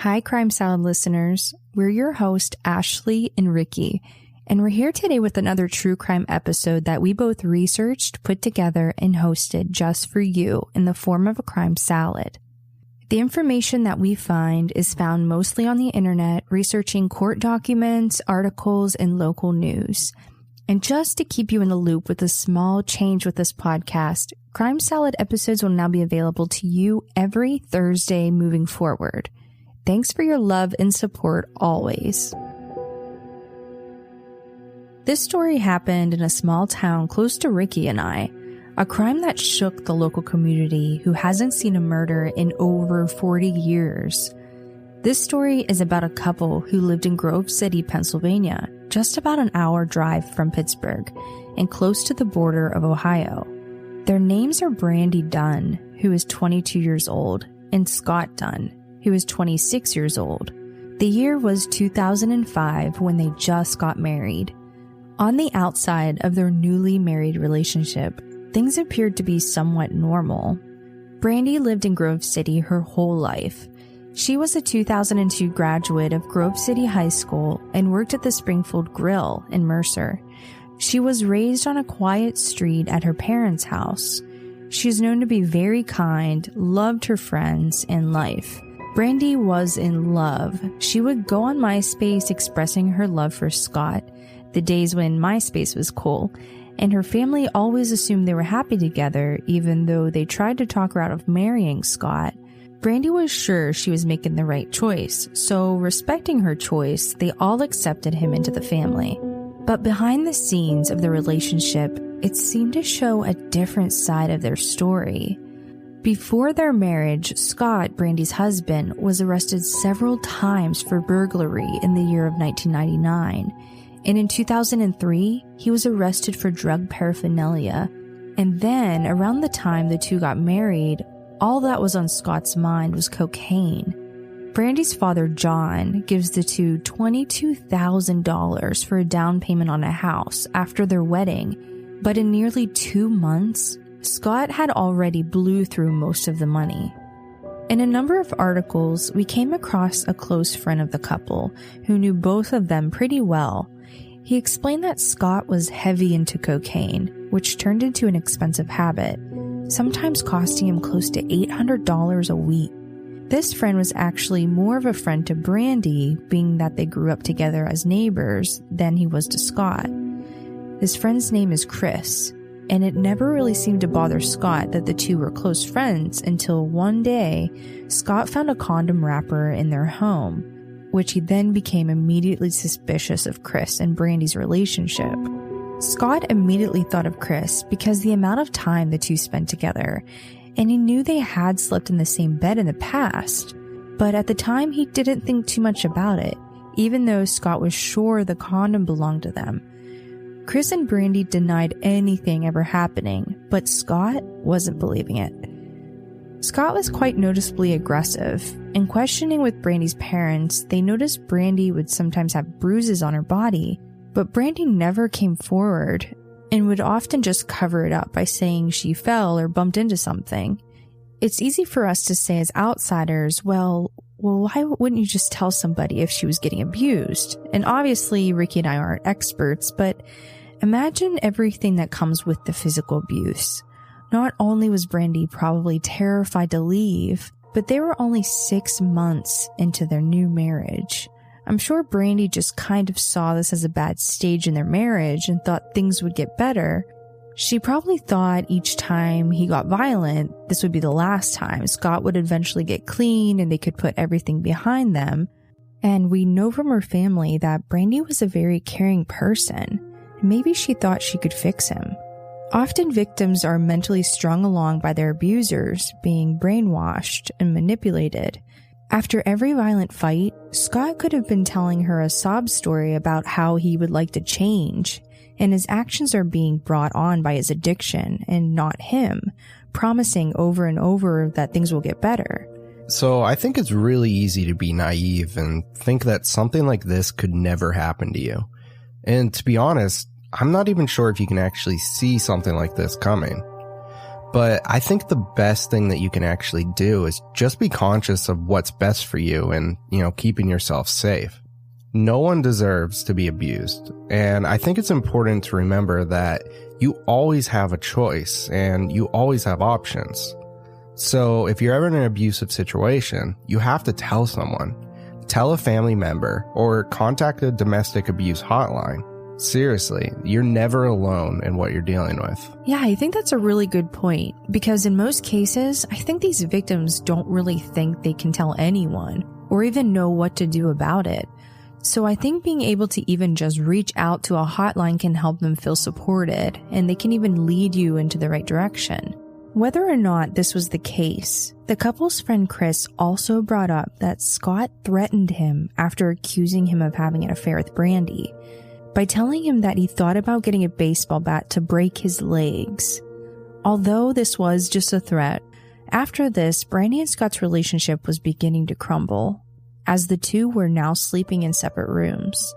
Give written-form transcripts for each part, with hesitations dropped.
Hi, Crime Salad listeners. We're your host, Ashley and Ricky, and we're here today with another true crime episode that we both researched, put together, and hosted just for you in the form of a crime salad. The information that we find is found mostly on the internet, researching court documents, articles, and local news. And just to keep you in the loop with a small change with this podcast, Crime Salad episodes will now be available to you every Thursday moving forward. Thanks for your love and support always. This story happened in a small town close to Ricky and I, a crime that shook the local community who hasn't seen a murder in over 40 years. This story is about a couple who lived in Grove City, Pennsylvania, just about an hour drive from Pittsburgh and close to the border of Ohio. Their names are Brandi Dunn, who is 22 years old, and Scott Dunn, who is 26 years old. The year was 2005 when they just got married. On the outside of their newly married relationship, things appeared to be somewhat normal. Brandi lived in Grove City her whole life. She was a 2002 graduate of Grove City High School and worked at the Springfield Grill in Mercer. She was raised on a quiet street at her parents' house. She is known to be very kind, loved her friends and life. Brandi was in love. She would go on MySpace expressing her love for Scott, the days when MySpace was cool, and her family always assumed they were happy together, even though they tried to talk her out of marrying Scott. Brandi was sure she was making the right choice, so respecting her choice, they all accepted him into the family. But behind the scenes of the relationship, it seemed to show a different side of their story. Before their marriage, Scott, Brandi's husband, was arrested several times for burglary in the year of 1999. And in 2003, he was arrested for drug paraphernalia. And then, around the time the two got married, all that was on Scott's mind was cocaine. Brandi's father, John, gives the two $22,000 for a down payment on a house after their wedding. But in nearly 2 months, Scott had already blew through most of the money. In a number of articles, we came across a close friend of the couple who knew both of them pretty well. He explained that Scott was heavy into cocaine, which turned into an expensive habit, sometimes costing him close to $800 a week. This friend was actually more of a friend to Brandi, being that they grew up together as neighbors, than he was to Scott. His friend's name is Chris, and it never really seemed to bother Scott that the two were close friends until one day, Scott found a condom wrapper in their home, which he then became immediately suspicious of Chris and Brandi's relationship. Scott immediately thought of Chris because the amount of time the two spent together, and he knew they had slept in the same bed in the past, but at the time he didn't think too much about it, even though Scott was sure the condom belonged to them. Chris and Brandi denied anything ever happening, but Scott wasn't believing it. Scott was quite noticeably aggressive. In questioning with Brandi's parents, they noticed Brandi would sometimes have bruises on her body, but Brandi never came forward and would often just cover it up by saying she fell or bumped into something. It's easy for us to say as outsiders, well, why wouldn't you just tell somebody if she was getting abused? And obviously, Ricky and I aren't experts, but imagine everything that comes with the physical abuse. Not only was Brandi probably terrified to leave, but they were only 6 months into their new marriage. I'm sure Brandi just kind of saw this as a bad stage in their marriage and thought things would get better. She probably thought each time he got violent, this would be the last time. Scott would eventually get clean and they could put everything behind them. And we know from her family that Brandi was a very caring person. Maybe she thought she could fix him. Often victims are mentally strung along by their abusers, being brainwashed and manipulated. After every violent fight, Scott could have been telling her a sob story about how he would like to change, and his actions are being brought on by his addiction and not him, promising over and over that things will get better. So I think it's really easy to be naive and think that something like this could never happen to you. And to be honest, I'm not even sure if you can actually see something like this coming. But I think the best thing that you can actually do is just be conscious of what's best for you and, keeping yourself safe. No one deserves to be abused. And I think it's important to remember that you always have a choice and you always have options. So if you're ever in an abusive situation, you have to tell someone. Tell a family member or contact a domestic abuse hotline. Seriously, you're never alone in what you're dealing with. Yeah, I think that's a really good point, because in most cases, I think these victims don't really think they can tell anyone or even know what to do about it. So I think being able to even just reach out to a hotline can help them feel supported, and they can even lead you into the right direction. Whether or not this was the case, the couple's friend Chris also brought up that Scott threatened him after accusing him of having an affair with Brandi, by telling him that he thought about getting a baseball bat to break his legs. Although this was just a threat, after this, Brandi and Scott's relationship was beginning to crumble, as the two were now sleeping in separate rooms.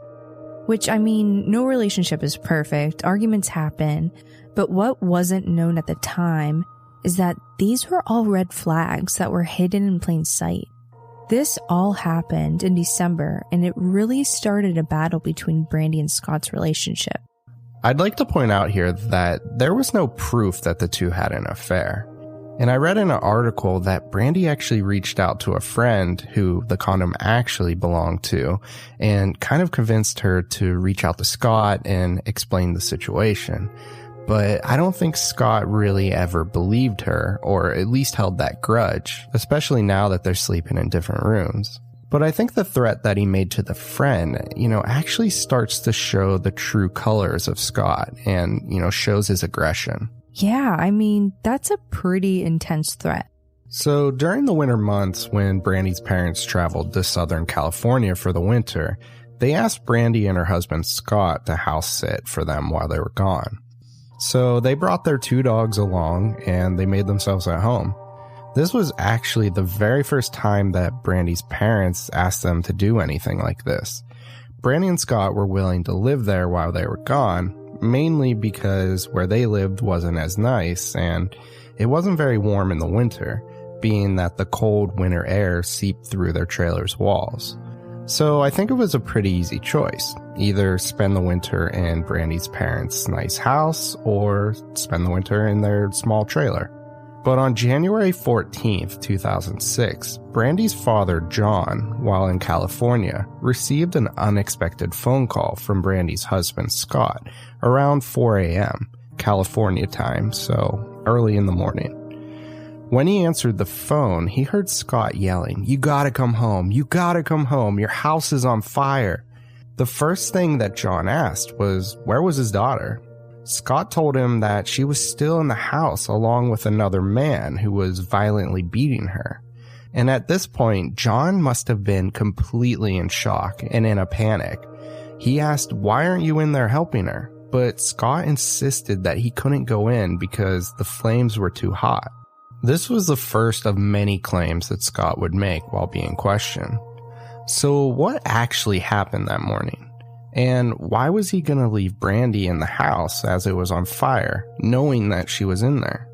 Which, no relationship is perfect, arguments happen, but what wasn't known at the time is that these were all red flags that were hidden in plain sight. This all happened in December, and it really started a battle between Brandi and Scott's relationship. I'd like to point out here that there was no proof that the two had an affair. And I read in an article that Brandi actually reached out to a friend who the condom actually belonged to and kind of convinced her to reach out to Scott and explain the situation. But I don't think Scott really ever believed her, or at least held that grudge, especially now that they're sleeping in different rooms. But I think the threat that he made to the friend, actually starts to show the true colors of Scott and, shows his aggression. Yeah, that's a pretty intense threat. So during the winter months when Brandi's parents traveled to Southern California for the winter, they asked Brandi and her husband Scott to house sit for them while they were gone. So they brought their 2 dogs along and they made themselves at home. This was actually the very first time that Brandi's parents asked them to do anything like this. Brandi and Scott were willing to live there while they were gone, mainly because where they lived wasn't as nice and it wasn't very warm in the winter, being that the cold winter air seeped through their trailer's walls. So I think it was a pretty easy choice. Either spend the winter in Brandi's parents' nice house or spend the winter in their small trailer. But on January 14th, 2006, Brandi's father, John, while in California, received an unexpected phone call from Brandi's husband, Scott, around 4 a.m., California time, so early in the morning. When he answered the phone, he heard Scott yelling, "You gotta come home, you gotta come home, your house is on fire." The first thing that John asked was, where was his daughter? Scott told him that she was still in the house along with another man who was violently beating her. And at this point, John must have been completely in shock and in a panic. He asked, "Why aren't you in there helping her?" But Scott insisted that he couldn't go in because the flames were too hot. This was the first of many claims that Scott would make while being questioned. So what actually happened that morning? And why was he going to leave Brandi in the house as it was on fire, knowing that she was in there?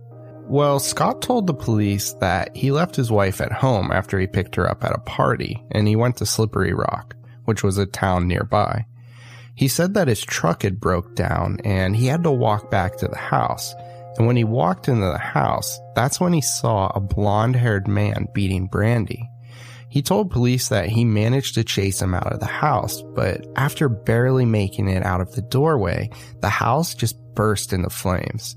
Well, Scott told the police that he left his wife at home after he picked her up at a party, and he went to Slippery Rock, which was a town nearby. He said that his truck had broke down and he had to walk back to the house. And when he walked into the house, that's when he saw a blonde-haired man beating Brandi. He told police that he managed to chase him out of the house, but after barely making it out of the doorway, the house just burst into flames.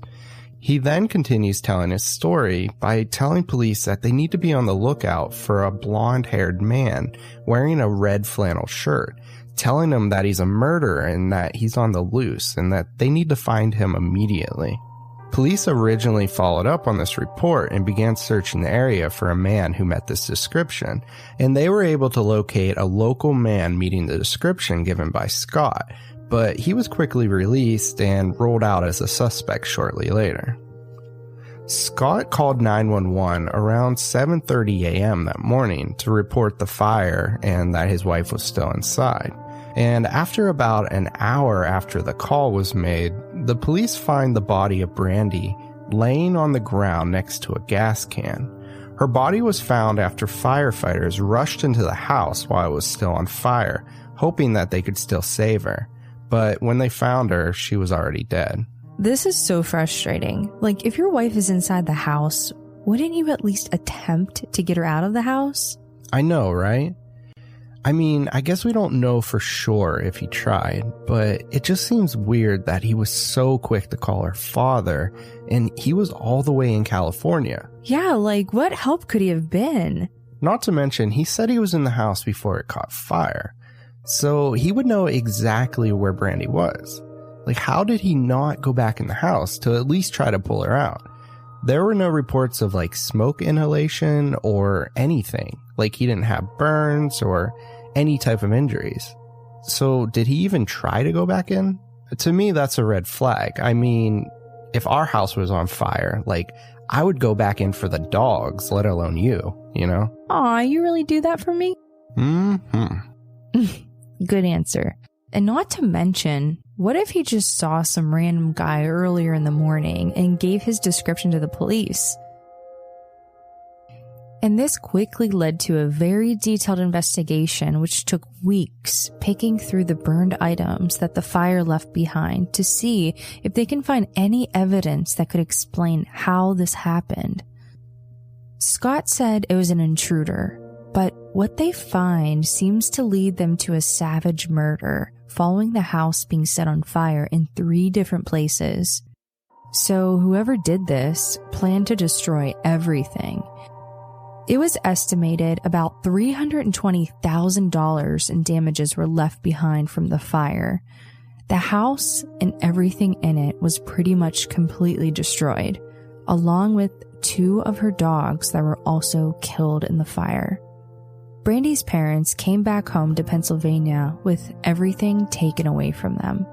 He then continues telling his story by telling police that they need to be on the lookout for a blonde-haired man wearing a red flannel shirt, telling them that he's a murderer and that he's on the loose and that they need to find him immediately. Police originally followed up on this report and began searching the area for a man who met this description, and they were able to locate a local man meeting the description given by Scott, but he was quickly released and rolled out as a suspect shortly later. Scott called 911 around 7:30 a.m. that morning to report the fire and that his wife was still inside. And after about an hour after the call was made, the police find the body of Brandi laying on the ground next to a gas can. Her body was found after firefighters rushed into the house while it was still on fire, hoping that they could still save her. But when they found her, she was already dead. This is so frustrating. Like, if your wife is inside the house, wouldn't you at least attempt to get her out of the house? I know, right? I mean, I guess we don't know for sure if he tried, but it just seems weird that he was so quick to call her father, and he was all the way in California. Yeah, like, what help could he have been? Not to mention, he said he was in the house before it caught fire, so he would know exactly where Brandi was. Like, how did he not go back in the house to at least try to pull her out? There were no reports of, like, smoke inhalation or anything. Like, he didn't have burns or any type of injuries. So did he even try to go back in? To me, that's a red flag. I mean, if our house was on fire, like, I would go back in for the dogs, let alone you, you know? Aw, you really do that for me? Mm-hmm. Good answer. And not to mention, what if he just saw some random guy earlier in the morning and gave his description to the police? And this quickly led to a very detailed investigation, which took weeks, picking through the burned items that the fire left behind to see if they can find any evidence that could explain how this happened. Scott said it was an intruder, but what they find seems to lead them to a savage murder following the house being set on fire in 3 different places. So whoever did this planned to destroy everything. It was estimated about $320,000 in damages were left behind from the fire. The house and everything in it was pretty much completely destroyed, along with 2 of her dogs that were also killed in the fire. Brandi's parents came back home to Pennsylvania with everything taken away from them.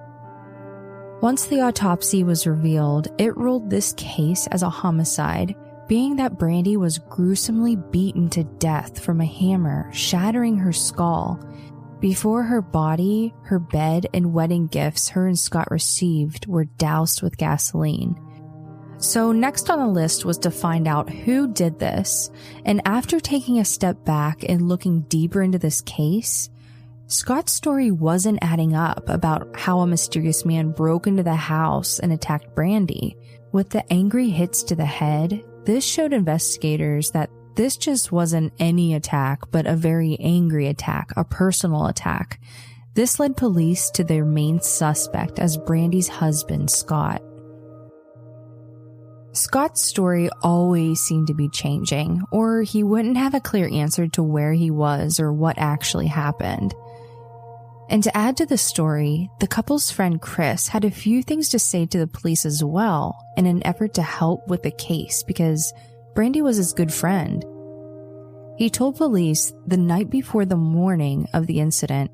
Once the autopsy was revealed, it ruled this case as a homicide, being that Brandi was gruesomely beaten to death from a hammer, shattering her skull. Before her body, her bed, and wedding gifts her and Scott received were doused with gasoline. So next on the list was to find out who did this, and after taking a step back and looking deeper into this case, Scott's story wasn't adding up about how a mysterious man broke into the house and attacked Brandi. With the angry hits to the head, this showed investigators that this just wasn't any attack, but a very angry attack, a personal attack. This led police to their main suspect as Brandi's husband, Scott. Scott's story always seemed to be changing, or he wouldn't have a clear answer to where he was or what actually happened. And to add to the story, the couple's friend Chris had a few things to say to the police as well in an effort to help with the case because Brandi was his good friend. He told police the night before the morning of the incident,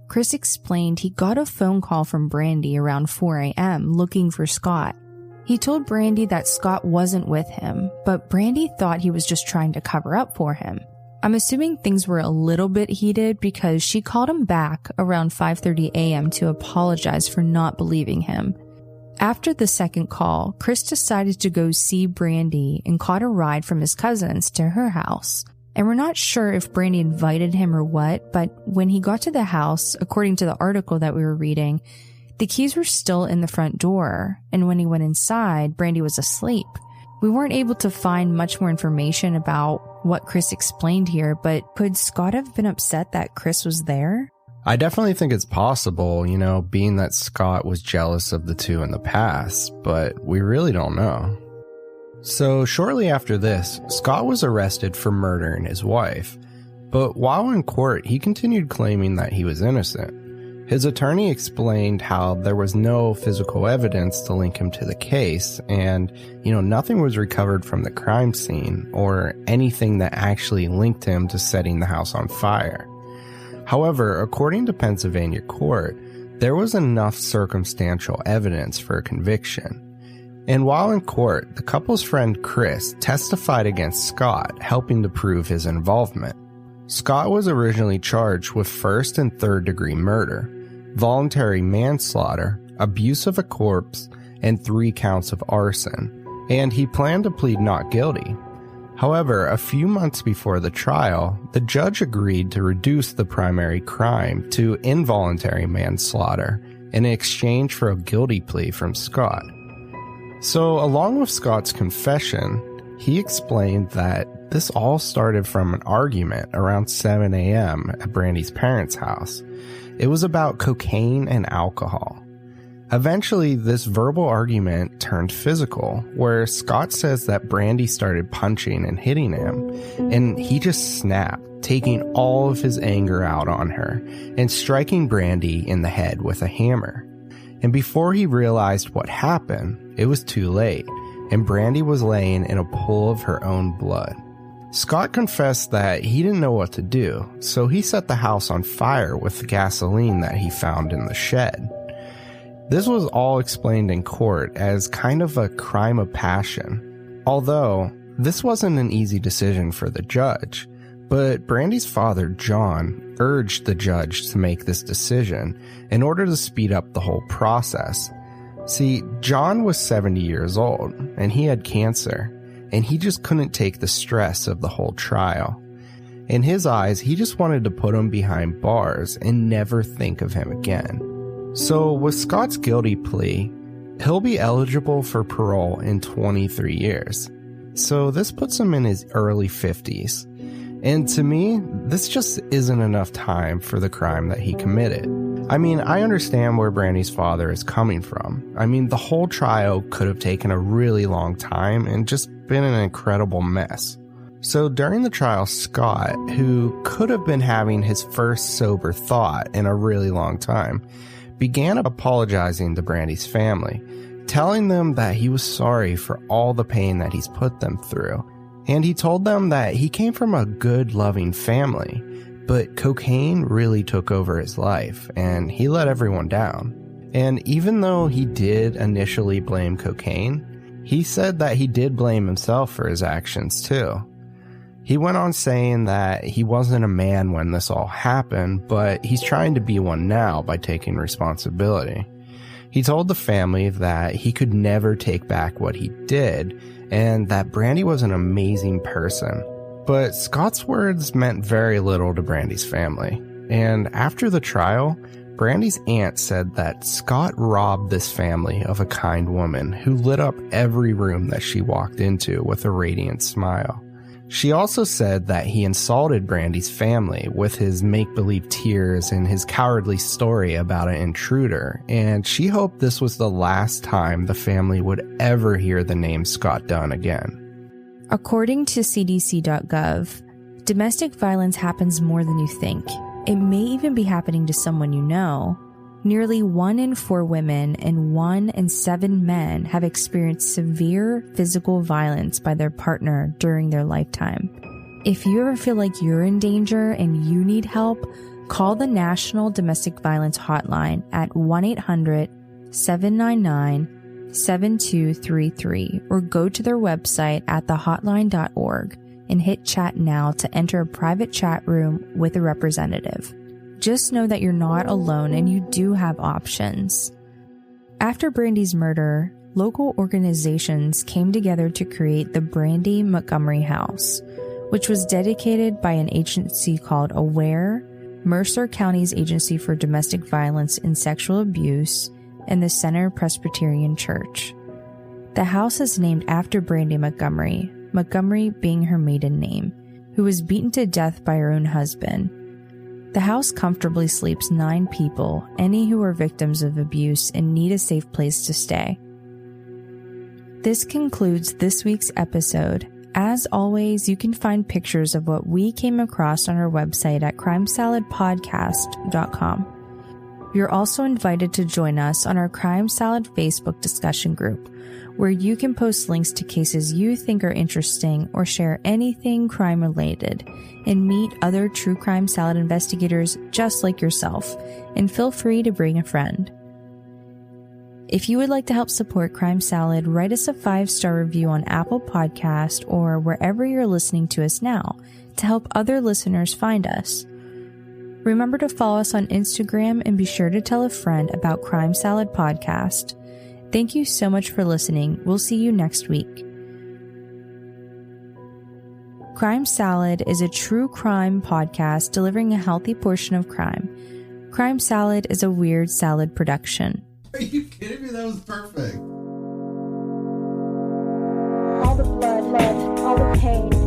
Chris explained he got a phone call from Brandi around 4 a.m. looking for Scott. He told Brandi that Scott wasn't with him, but Brandi thought he was just trying to cover up for him. I'm assuming things were a little bit heated because she called him back around 5:30 a.m. to apologize for not believing him. After the second call, Chris decided to go see Brandi and caught a ride from his cousins to her house. And we're not sure if Brandi invited him or what, but when he got to the house, according to the article that we were reading, the keys were still in the front door, and when he went inside, Brandi was asleep. We weren't able to find much more information about what Chris explained here, but could Scott have been upset that Chris was there? I definitely think it's possible, you know, being that Scott was jealous of the two in the past, but we really don't know. So shortly after this, Scott was arrested for murdering his wife, but while in court, he continued claiming that he was innocent. His attorney explained how there was no physical evidence to link him to the case, and, nothing was recovered from the crime scene or anything that actually linked him to setting the house on fire. However, according to Pennsylvania court, there was enough circumstantial evidence for a conviction. And while in court, the couple's friend Chris testified against Scott, helping to prove his involvement. Scott was originally charged with first and third degree murder, voluntary manslaughter, abuse of a corpse, and 3 counts of arson. and he planned to plead not guilty. However, a few months before the trial, the judge agreed to reduce the primary crime to involuntary manslaughter in exchange for a guilty plea from Scott. So, along with Scott's confession, he explained that this all started from an argument around 7 a.m. at Brandi's parents' house. It was about cocaine and alcohol. Eventually, this verbal argument turned physical, where Scott says that Brandi started punching and hitting him, and he just snapped, taking all of his anger out on her and striking Brandi in the head with a hammer. And before he realized what happened, it was too late, and Brandi was laying in a pool of her own blood. Scott confessed that he didn't know what to do, so he set the house on fire with the gasoline that he found in the shed. This was all explained in court as kind of a crime of passion. Although, this wasn't an easy decision for the judge, but Brandi's father, John, urged the judge to make this decision in order to speed up the whole process. See, John was 70 years old, and he had cancer, and he just couldn't take the stress of the whole trial. In his eyes, he just wanted to put him behind bars and never think of him again. So, with Scott's guilty plea, he'll be eligible for parole in 23 years. So, this puts him in his early 50s. And to me, this just isn't enough time for the crime that he committed. I mean, I understand where Brandi's father is coming from. I mean, the whole trial could have taken a really long time and just been an incredible mess. So during the trial, Scott, who could have been having his first sober thought in a really long time, began apologizing to Brandi's family, telling them that he was sorry for all the pain that he's put them through. And he told them that he came from a good, loving family, but cocaine really took over his life, and he let everyone down. And even though he did initially blame cocaine, he said that he did blame himself for his actions too. He went on saying that he wasn't a man when this all happened, but he's trying to be one now by taking responsibility. He told the family that he could never take back what he did, and that Brandi was an amazing person. But Scott's words meant very little to Brandi's family. And after the trial, Brandi's aunt said that Scott robbed this family of a kind woman who lit up every room that she walked into with a radiant smile. She also said that he insulted Brandi's family with his make-believe tears and his cowardly story about an intruder, and she hoped this was the last time the family would ever hear the name Scott Dunn again. According to CDC.gov, domestic violence happens more than you think. It may even be happening to someone you know. Nearly 1 in 4 women and 1 in 7 men have experienced severe physical violence by their partner during their lifetime. If you ever feel like you're in danger and you need help, call the National Domestic Violence Hotline at 1-800-799-7233 or go to their website at thehotline.org and hit chat now to enter a private chat room with a representative. Just know that you're not alone and you do have options. After Brandi's murder, local organizations came together to create the Brandi Montgomery House, which was dedicated by an agency called AWARE, Mercer County's Agency for Domestic Violence and Sexual Abuse, and the Center Presbyterian Church. The house is named after Brandi Montgomery, Montgomery being her maiden name, who was beaten to death by her own husband. The house comfortably sleeps 9 people, any who are victims of abuse and need a safe place to stay. This concludes this week's episode. As always, you can find pictures of what we came across on our website at crimesaladpodcast.com. You're also invited to join us on our Crime Salad Facebook discussion group, where you can post links to cases you think are interesting or share anything crime related, and meet other True Crime Salad investigators just like yourself, and feel free to bring a friend. If you would like to help support Crime Salad, write us a 5-star review on Apple Podcast or wherever you're listening to us now to help other listeners find us. Remember to follow us on Instagram and be sure to tell a friend about Crime Salad Podcast. Thank you so much for listening. We'll see you next week. Crime Salad is a true crime podcast delivering a healthy portion of crime. Crime Salad is a Weird Salad production. Are you kidding me? That was perfect. All the blood, all the pain.